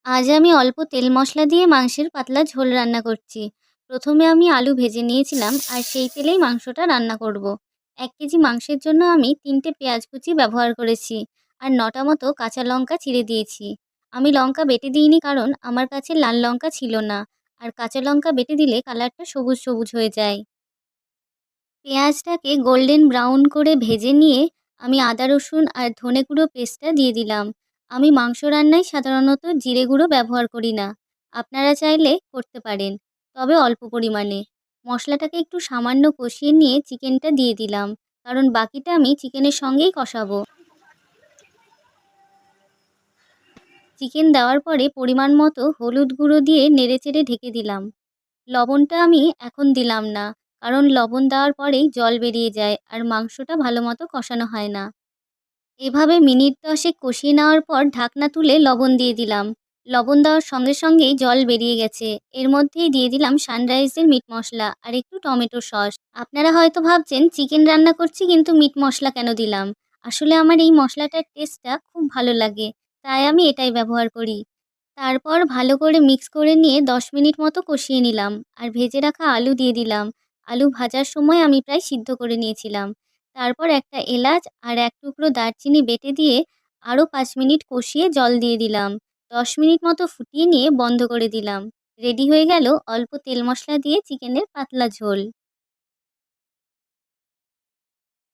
আজ আমি অল্প তেল মশলা দিয়ে মাংসের পাতলা ঝোল রান্না করছি। প্রথমে আমি আলু ভেজে নিয়েছিলাম আর সেই তেলেই মাংসটা রান্না করব। 1 কেজি মাংসের জন্য আমি 3টে পেঁয়াজ কুচি ব্যবহার করেছি আর 9টা মতো কাঁচা লঙ্কা চিড়ে দিয়েছি। আমি লঙ্কা বেটে দিইনি কারণ আমার কাছে লাল লঙ্কা ছিল না, আর কাঁচা লঙ্কা বেটে দিলে কালারটা সবুজ সবুজ হয়ে যায়। পেঁয়াজটাকে গোল্ডেন ব্রাউন করে ভেজে নিয়ে আমি আদা রসুন আর ধনে গুঁড়ো পেস্টটা দিয়ে দিলাম। আমি মাংস রান্নায় সাধারণত জিরে গুঁড়ো ব্যবহার করি না। আপনারা চাইলে করতে পারেন, তবে অল্প পরিমাণে। মশলাটাকে একটু সামান্য কষিয়ে নিয়ে চিকেনটা দিয়ে দিলাম, কারণ বাকিটা আমি চিকেনের সঙ্গেই কষাবো। চিকেন দেওয়ার পরে পরিমাণ মতো হলুদ গুঁড়ো দিয়ে নেড়েচেড়ে ঢেকে দিলাম। লবণটা আমি এখন দিলাম না, কারণ লবণ দেওয়ার পরেই জল বেরিয়ে যায় আর মাংসটা ভালোমতো কষানো হয় না। এভাবে মিনিট 10 কষিয়ে নেওয়ার পর ঢাকনা তুলে লবণ দিয়ে দিলাম। লবণ দেওয়ার সঙ্গে সঙ্গেই জল বেরিয়ে গেছে। এর মধ্যেই দিয়ে দিলাম সানরাইজের মিট মশলা আর একটু টমেটো সস। আপনারা হয়তো ভাবছেন চিকেন রান্না করছি কিন্তু মিট মশলা কেন দিলাম? আসলে আমার এই মশলাটার টেস্টটা খুব ভালো লাগে, তাই আমি এটাই ব্যবহার করি। তারপর ভালো করে মিক্স করে নিয়ে 10 মিনিট মতো কষিয়ে নিলাম আর ভেজে রাখা আলু দিয়ে দিলাম। আলু ভাজার সময় আমি প্রায় সিদ্ধ করে নিয়েছিলাম। তারপর একটা এলাচ আর 1 টুকরো দারচিনি বেটে দিয়ে আরও 5 মিনিট কষিয়ে জল দিয়ে দিলাম। 10 মিনিট মতো ফুটিয়ে নিয়ে বন্ধ করে দিলাম। রেডি হয়ে গেল অল্প তেল মশলা দিয়ে চিকেনের পাতলা ঝোল।